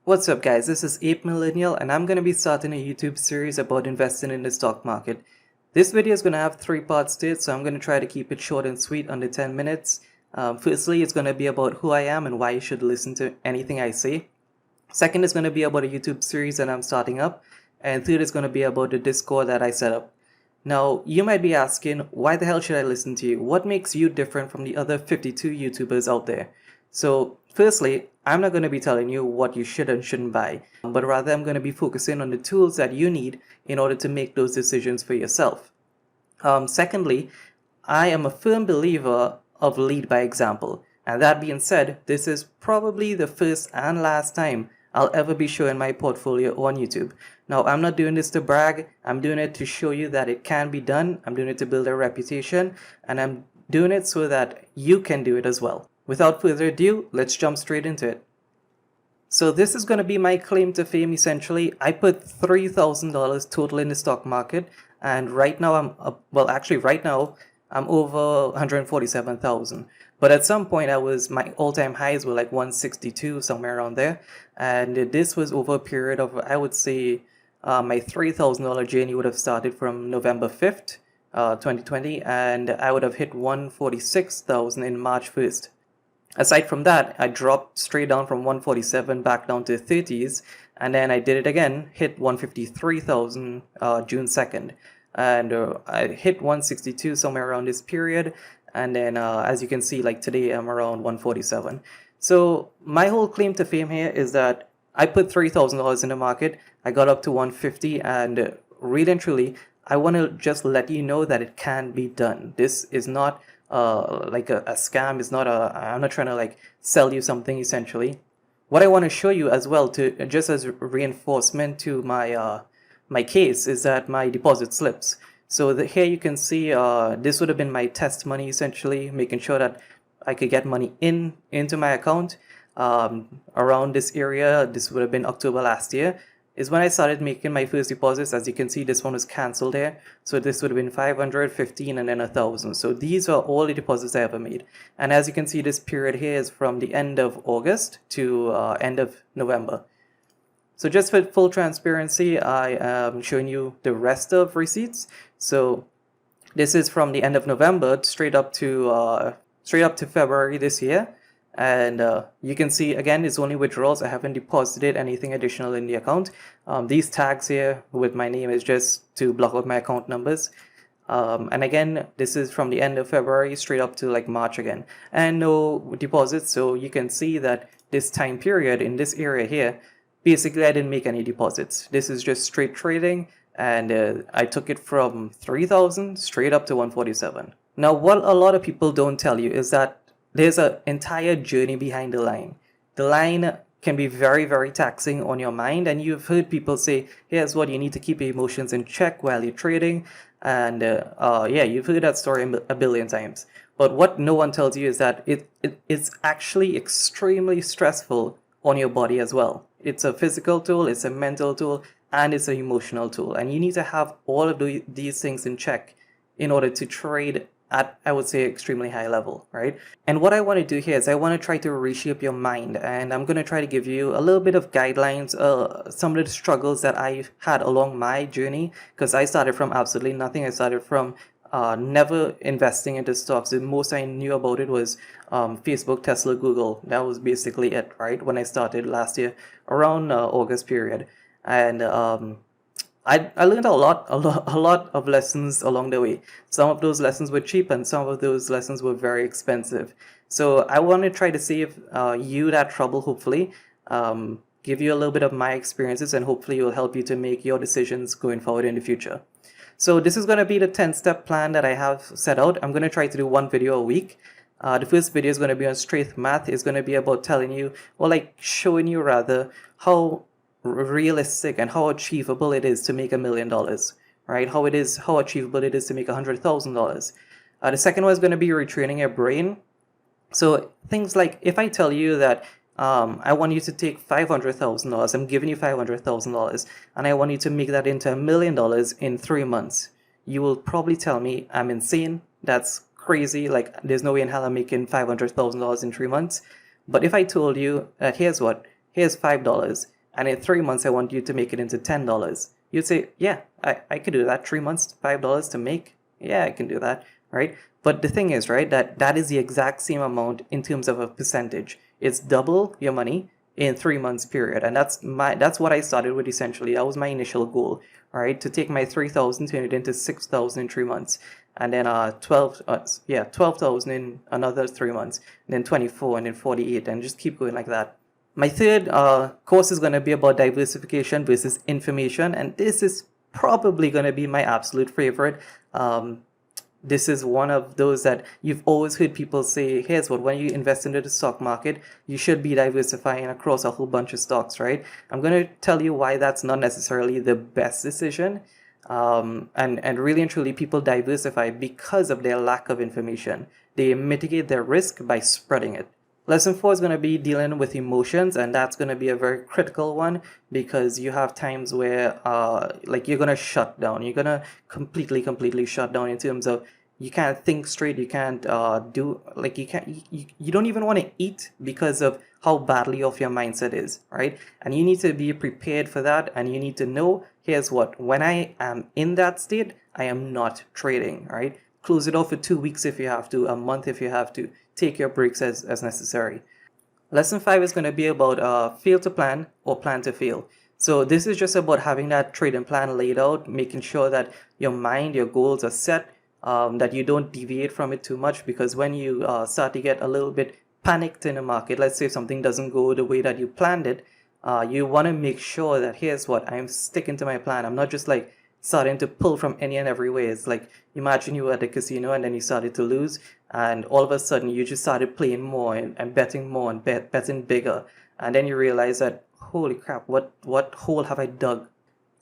What's up guys, this is Ape Millennial and I'm going to be starting a YouTube series about investing in the stock market. This video is going to have 3 parts to it, so I'm going to try to keep it short and sweet, under 10 minutes. Firstly, it's going to be about who I am and why you should listen to anything I say. Second is going to be about a YouTube series that I'm starting up. And third is going to be about the Discord that I set up. Now, you might be asking, why the hell should I listen to you? What makes you different from the other 52 YouTubers out there? So, firstly, I'm not going to be telling you what you should and shouldn't buy, but rather I'm going to be focusing on the tools that you need in order to make those decisions for yourself. Secondly, I am a firm believer of lead by example. And that being said, this is probably the first and last time I'll ever be showing my portfolio on YouTube. Now, I'm not doing this to brag. I'm doing it to show you that it can be done. I'm doing it to build a reputation, and I'm doing it so that you can do it as well. Without further ado, let's jump straight into it. So this is going to be my claim to fame essentially. I put $3,000 total in the stock market, and right now right now I'm over 147,000. But at some point my all-time highs were like 162, somewhere around there. And this was over a period of, I would say, my $3,000 journey would have started from November 5th, 2020, and I would have hit 146,000 in March 1st. Aside from that, I dropped straight down from 147 back down to 30s, and then I did it again, hit 153,000 June 2nd, and I hit 162 somewhere around this period, and then as you can see, like today I'm around 147. So my whole claim to fame here is that I put $3,000 in the market, I got up to 150, and really and truly, I want to just let you know that it can be done. This is not like a scam. Is not I'm not trying to like sell you something essentially. What I want to show you as well, to just as reinforcement to my my case, is that my deposit slips. So here you can see this would have been my test money essentially, making sure that I could get money into my account. Around this area, this would have been October last year, is when I started making my first deposits. As you can see, this one was cancelled here. So this would have been 500, 15, and then 1,000. So these are all the deposits I ever made. And as you can see, this period here is from the end of August to end of November. So just for full transparency, I am showing you the rest of receipts. So this is from the end of November straight up to February this year. And you can see again, it's only withdrawals. I haven't deposited anything additional in the account. These tags here with my name is just to block out my account numbers. And again, this is from the end of February straight up to like March again, and no deposits. So you can see that this time period in this area here, basically I didn't make any deposits. This is just straight trading, and I took it from 3,000 straight up to 147. Now, what a lot of people don't tell you is that there's an entire journey behind the line. The line can be very, very taxing on your mind, and you've heard people say, here's what you need to keep your emotions in check while you're trading. And yeah, you've heard that story a billion times. But what no one tells you is that it's actually extremely stressful on your body as well. It's a physical tool, it's a mental tool, and it's an emotional tool. And you need to have all of these things in check in order to trade at, I would say, extremely high level, right? And what I want to do here is I want to try to reshape your mind, and I'm going to try to give you a little bit of guidelines, some of the struggles that I've had along my journey, because I started from absolutely nothing. I started from never investing into stocks. The most I knew about it was Facebook, Tesla, Google. That was basically it, right? When I started last year around August period. And I learned a lot of lessons along the way. Some of those lessons were cheap, and some of those lessons were very expensive. So I want to try to save you that trouble, hopefully, give you a little bit of my experiences, and hopefully it will help you to make your decisions going forward in the future. So this is going to be the 10-step plan that I have set out. I'm going to try to do one video a week. The first video is going to be on straight math. It's going to be about telling you, or like showing you rather, how realistic and how achievable it is to make $1 million, right? How achievable it is to make $100,000. The second one is going to be retraining your brain. So things like, if I tell you that I want you to take $500,000, I'm giving you $500,000, and I want you to make that into $1 million in 3 months, you will probably tell me I'm insane. That's crazy. Like, there's no way in hell I'm making $500,000 in 3 months. But if I told you that here's $5, and in 3 months I want you to make it into $10. You'd say, yeah, I could do that. 3 months, $5 to make. Yeah, I can do that, right? But the thing is, right, that is the exact same amount in terms of a percentage. It's double your money in 3 months period, and that's what I started with essentially. That was my initial goal, all right, to take my 3,000, turn it into 6,000 in 3 months, and then 12,000 in another 3 months, and then 24, and then 48, and just keep going like that. My third course is going to be about diversification versus information, and this is probably going to be my absolute favorite. This is one of those that you've always heard people say, here's what, when you invest into the stock market, you should be diversifying across a whole bunch of stocks, right? I'm going to tell you why that's not necessarily the best decision. And really and truly, people diversify because of their lack of information. They mitigate their risk by spreading it. Lesson 4 is going to be dealing with emotions, and that's going to be a very critical one because you have times where like you're going to shut down. You're going to completely shut down in terms of you can't think straight. You can't do, like, you don't even want to eat because of how badly off your mindset is, right? And you need to be prepared for that, and you need to know, here's what, when I am in that state, I am not trading, right? Close it off for 2 weeks if you have to, a month if you have to. Take your breaks as necessary. Lesson 5 is going to be about fail to plan or plan to fail. So this is just about having that trading plan laid out, making sure that your mind, your goals are set, that you don't deviate from it too much, because when you start to get a little bit panicked in the market, let's say something doesn't go the way that you planned it, you want to make sure that here's what, I'm sticking to my plan. I'm not just like starting to pull from any and every way. It's like, imagine you were at a casino and then you started to lose, and all of a sudden you just started playing more and betting more and betting bigger, and then you realize that, holy crap, what hole have I dug?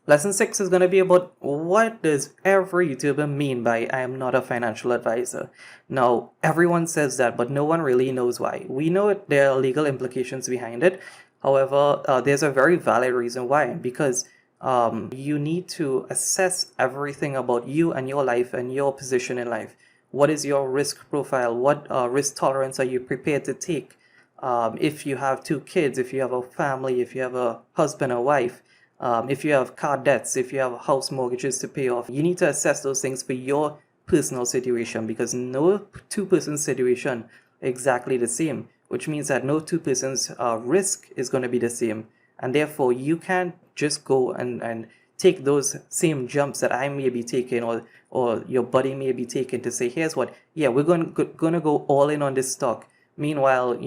Lesson 6 is going to be about what does every YouTuber mean by I am not a financial advisor. Now, everyone says that, but no one really knows why. We know there are legal implications behind it. However, there's a very valid reason why, because you need to assess everything about you and your life and your position in life. What is your risk profile? What risk tolerance are you prepared to take? If you have 2 kids, if you have a family, if you have a husband or wife, if you have car debts, if you have house mortgages to pay off, you need to assess those things for your personal situation, because no 2-person situation are exactly the same, which means that no 2-person's risk is going to be the same. And therefore, you can't just go and take those same jumps that I may be taking, or your buddy may be taking, to say, here's what, yeah, we're going to go all in on this stock. Meanwhile,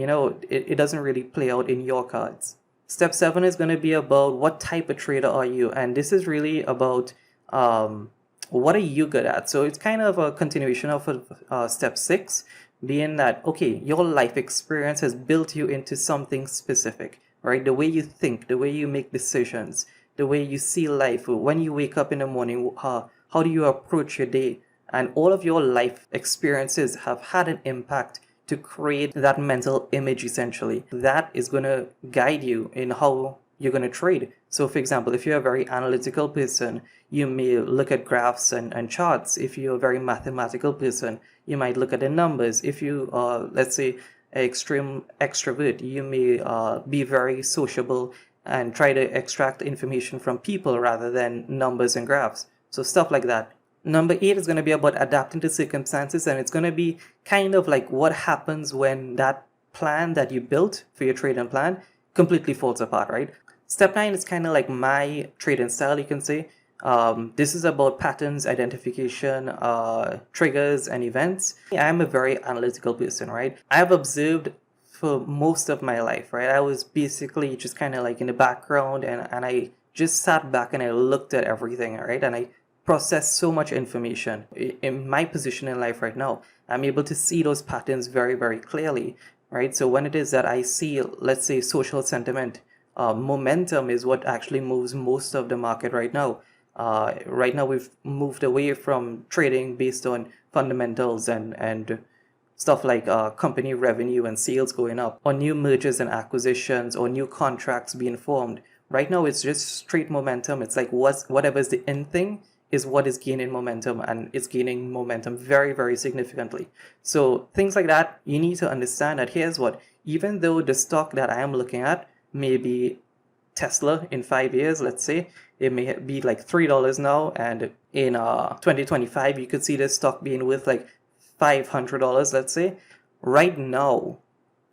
it doesn't really play out in your cards. Step 7 is going to be about what type of trader are you, and this is really about what are you good at. So it's kind of a continuation of step 6, being that, okay, your life experience has built you into something specific, right? The way you think, the way you make decisions, the way you see life, when you wake up in the morning, how do you approach your day, and all of your life experiences have had an impact to create that mental image. Essentially, that is going to guide you in how you're going to trade. So for example, if you're a very analytical person, you may look at graphs and charts. If you're a very mathematical person, you might look at the numbers. If you are, let's say, an extreme extrovert, you may be very sociable and try to extract information from people rather than numbers and graphs. So stuff like that. Number 8 is going to be about adapting to circumstances, and it's going to be kind of like what happens when that plan that you built for your trading plan completely falls apart, right? Step 9 is kind of like my trading style, you can say. This is about patterns, identification, triggers, and events. I'm a very analytical person, right? I've observed for most of my life, right? I was basically just kind of like in the background, and I just sat back and I looked at everything, right? And I process so much information. In my position in life right now, I'm able to see those patterns very, very clearly, right? So when it is that I see, let's say, social sentiment, momentum is what actually moves most of the market right now. Right now, we've moved away from trading based on fundamentals and stuff like company revenue and sales going up, or new mergers and acquisitions, or new contracts being formed. Right now, it's just straight momentum. It's like whatever's the end thing is what is gaining momentum, and it's gaining momentum very, very significantly. So things like that, you need to understand that here's what, even though the stock that I am looking at may be Tesla in 5 years, let's say. It may be like $3 now, and in 2025 you could see this stock being worth like $500, let's say. Right now,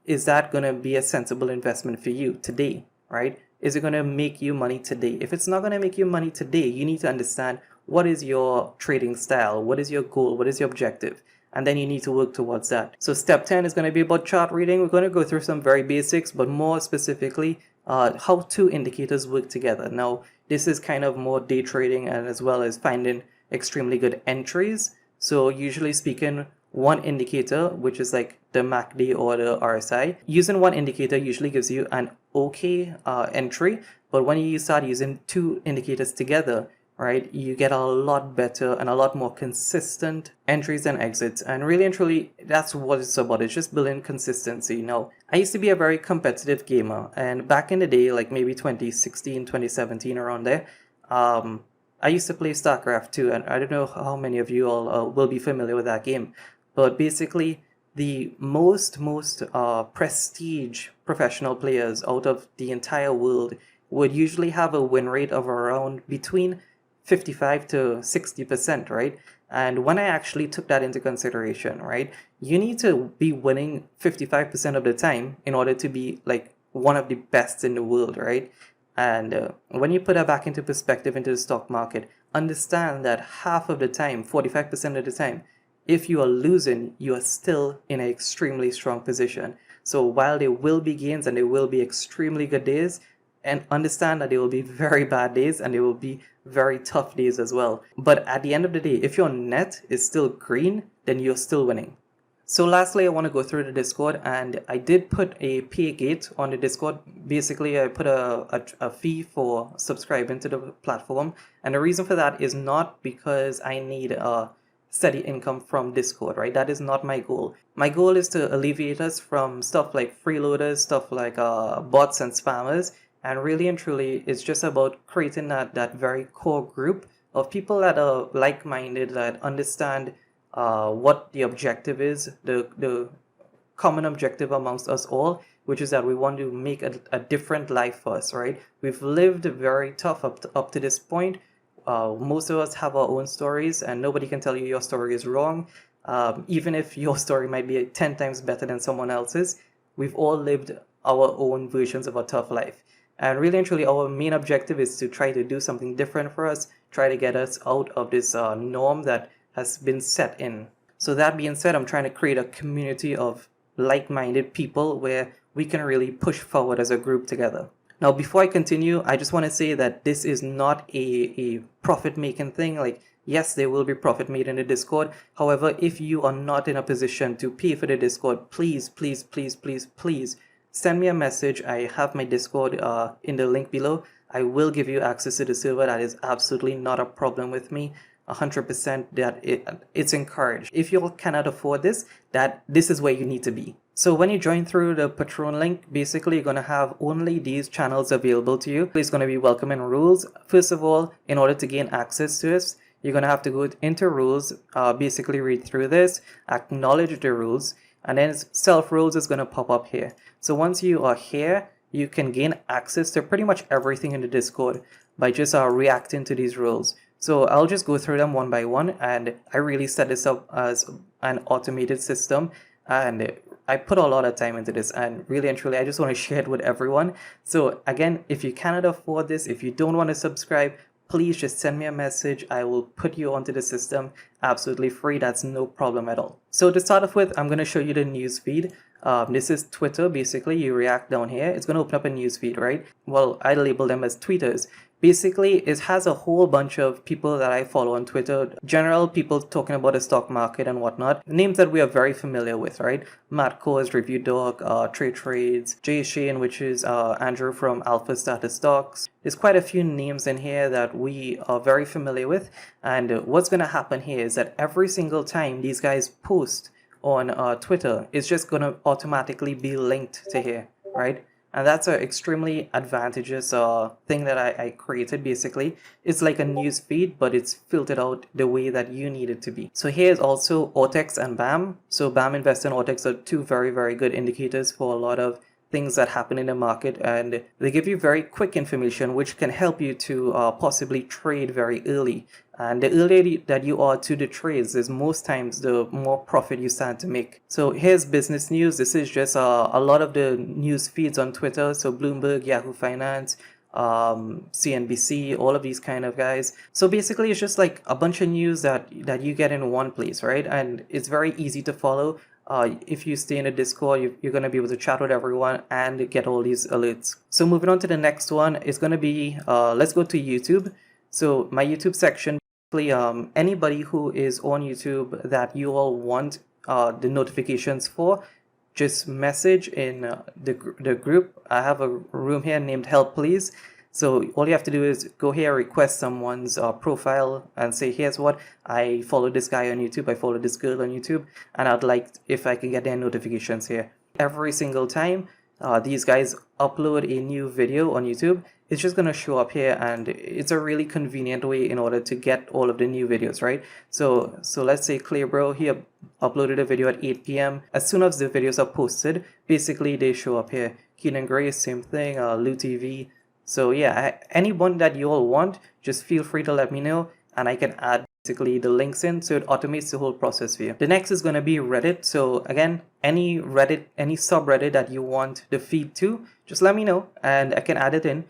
is that going to be a sensible investment for you today, right? Is it going to make you money today? If it's not going to make you money today, you need to understand what is your trading style, what is your goal, what is your objective, and then you need to work towards that. So step 10 is going to be about chart reading. We're going to go through some very basics, but more specifically, how two indicators work together. Now, this is kind of more day trading and as well as finding extremely good entries. So usually speaking, one indicator, which is like the MACD or the RSI, using one indicator usually gives you an okay entry, but when you start using two indicators together, right, you get a lot better and a lot more consistent entries and exits. And really and truly, that's what it's about. It's just building consistency. Now, I used to be a very competitive gamer, and back in the day, like maybe 2016, 2017, around there, I used to play StarCraft 2, and I don't know how many of you all will be familiar with that game. But basically, the most prestige professional players out of the entire world would usually have a win rate of around between 55 to 60%, right? And when I actually took that into consideration, right, you need to be winning 55% of the time in order to be like one of the best in the world, right? And when you put that back into perspective into the stock market, understand that half of the time, 45% of the time, if you are losing, you are still in an extremely strong position. So while there will be gains and there will be extremely good days, and understand that there will be very bad days and there will be very tough days as well. But at the end of the day, if your net is still green, then you're still winning. So lastly, I want to go through the Discord, and I did put a pay gate on the Discord. Basically, I put a fee for subscribing to the platform. And the reason for that is not because I need a steady income from Discord, right? That is not my goal. My goal is to alleviate us from stuff like freeloaders, stuff like bots and spammers. And really and truly, it's just about creating that very core group of people that are like-minded, that understand what the objective is, the common objective amongst us all, which is that we want to make a different life for us, right? We've lived very tough up to this point. Most of us have our own stories, and nobody can tell you your story is wrong. Even if your story might be 10 times better than someone else's, we've all lived our own versions of a tough life. And really and truly, our main objective is to try to do something different for us, try to get us out of this norm that has been set in. So that being said, I'm trying to create a community of like-minded people where we can really push forward as a group together. Now, before I continue, I just want to say that this is not a profit-making thing. Like, yes, there will be profit made in the Discord. However, if you are not in a position to pay for the Discord, please send me a message. I have my Discord in the link below. I will give you access to the server. That is absolutely not a problem with me. 100% that it's encouraged. If you cannot afford this, this is where you need to be. So when you join through the Patreon link, basically you're going to have only these channels available to you. It's going to be welcoming rules. First of all, in order to gain access to this, you're going to have to go into rules, basically read through this, acknowledge the rules, and then self rules is going to pop up here. So once you are here, you can gain access to pretty much everything in the Discord by just reacting to these rules. So I'll just go through them one by one, and I really set this up as an automated system, and I put a lot of time into this, and really and truly I just want to share it with everyone. So again, if you cannot afford this, if you don't want to subscribe, please just send me a message. I will put you onto the system absolutely free. That's no problem at all. So to start off with, I'm going to show you the news feed. This is Twitter. Basically, you react down here. It's going to open up a news feed, right? Well, I label them as tweeters. Basically, it has a whole bunch of people that I follow on Twitter. General people talking about the stock market and whatnot. Names that we are very familiar with, right? Matt Kohrs, Review Dog, Trade Trades, Jay Shane, which is Andrew from Alpha Status Stocks. There's quite a few names in here that we are very familiar with. And what's going to happen here is that every single time these guys post on Twitter, it's just going to automatically be linked to here, right? And that's an extremely advantageous thing that I created, basically. It's like a news feed, but it's filtered out the way that you need it to be. So here's also Autex and BAM. So BAM Invest and Autex are two very, very good indicators for a lot of things that happen in the market, and they give you very quick information which can help you to possibly trade very early. And the earlier that you are to the trades is most times the more profit you stand to make. So here's business news. This is just a lot of the news feeds on Twitter. So Bloomberg, Yahoo Finance, CNBC, all of these kind of guys. So basically it's just like a bunch of news that you get in one place, right? And it's very easy to follow. If you stay in a Discord, you're going to be able to chat with everyone and get all these alerts. So moving on to the next one is going to be, let's go to YouTube. So my YouTube section, anybody who is on YouTube that you all want the notifications for, just message in the group. I have a room here named Help Please. So all you have to do is go here, request someone's profile and say, here's what, I follow this guy on YouTube, I follow this girl on YouTube, and I'd like if I can get their notifications here. Every single time these guys upload a new video on YouTube, it's just going to show up here, and it's a really convenient way in order to get all of the new videos, right? So let's say Claybro, he uploaded a video at 8 p.m. As soon as the videos are posted, basically they show up here. Keenan Grace, same thing, Lou TV. So yeah, anyone that you all want, just feel free to let me know, and I can add basically the links in, so it automates the whole process for you. The next is going to be Reddit. So again, any subreddit that you want the feed to, just let me know and I can add it in.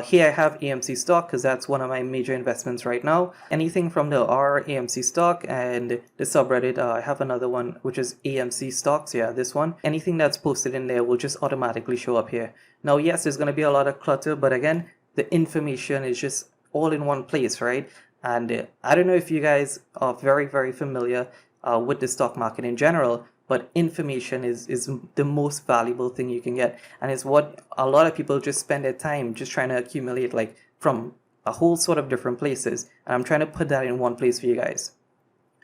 Here I have AMC stock because that's one of my major investments right now. Anything from the R AMC stock, and the subreddit, I have another one which is AMC stocks. Yeah, this one. Anything that's posted in there will just automatically show up here. Now, yes, there's going to be a lot of clutter, but again, the information is just all in one place, right? And I don't know if you guys are very, very familiar with the stock market in general, but information is the most valuable thing you can get, and it's what a lot of people just spend their time just trying to accumulate, like from a whole sort of different places, and I'm trying to put that in one place for you guys.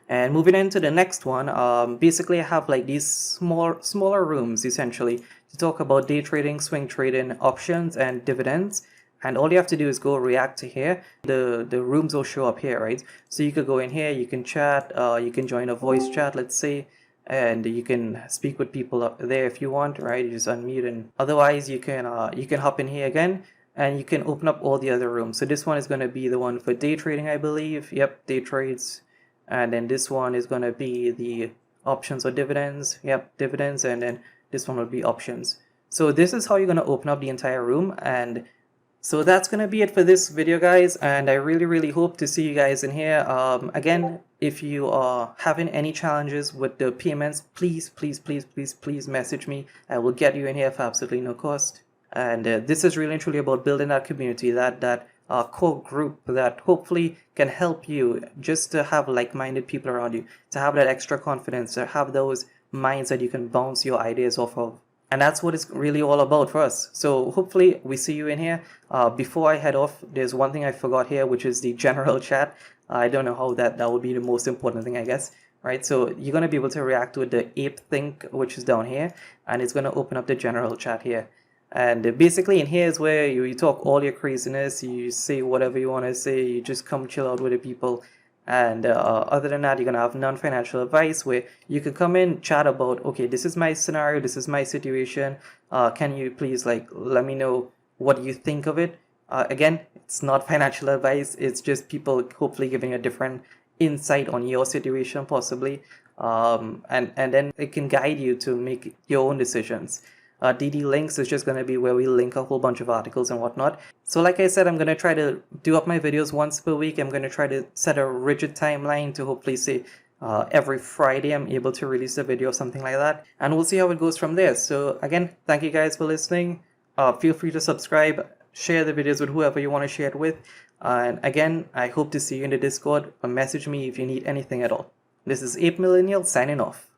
And moving into the next one, basically I have like these smaller rooms essentially to talk about day trading, swing trading, options, and dividends. And all you have to do is go react to here. The rooms will show up here, right? So you could go in here, you can chat, you can join a voice chat, let's say, and you can speak with people up there if you want, right? You just unmute, and otherwise you can hop in here again and you can open up all the other rooms. So this one is going to be the one for day trading, I believe. Yep, day trades. And then this one is going to be the options or dividends. Yep, dividends. And then this one will be options. So this is how you're going to open up the entire room. And so that's going to be it for this video, guys, and I really hope to see you guys in here. Again, if you are having any challenges with the payments, please message me. I will get you in here for absolutely no cost. And this is really and truly about building that community, that core group that hopefully can help you just to have like-minded people around you, to have that extra confidence, to have those minds that you can bounce your ideas off of. And that's what it's really all about for us. So hopefully we see you in here. Before I head off, there's one thing I forgot here, which is the general chat. I don't know how that would be the most important thing, I guess. Right, so you're going to be able to react with the Ape Think, which is down here. And it's going to open up the general chat here. And basically in here is where you talk all your craziness. You say whatever you want to say. You just come chill out with the people. And other than that, you're going to have non-financial advice where you could come in, chat about, okay, this is my scenario, this is my situation. Can you please let me know what you think of it? Again, it's not financial advice. It's just people hopefully giving a different insight on your situation possibly. And then it can guide you to make your own decisions. DD Links is just going to be where we link a whole bunch of articles and whatnot. So like I said, I'm going to try to do up my videos once per week. I'm going to try to set a rigid timeline to hopefully say every Friday I'm able to release a video or something like that. And we'll see how it goes from there. So again, thank you guys for listening. Feel free to subscribe, share the videos with whoever you want to share it with. And again, I hope to see you in the Discord, or message me if you need anything at all. This is Ape Millennial signing off.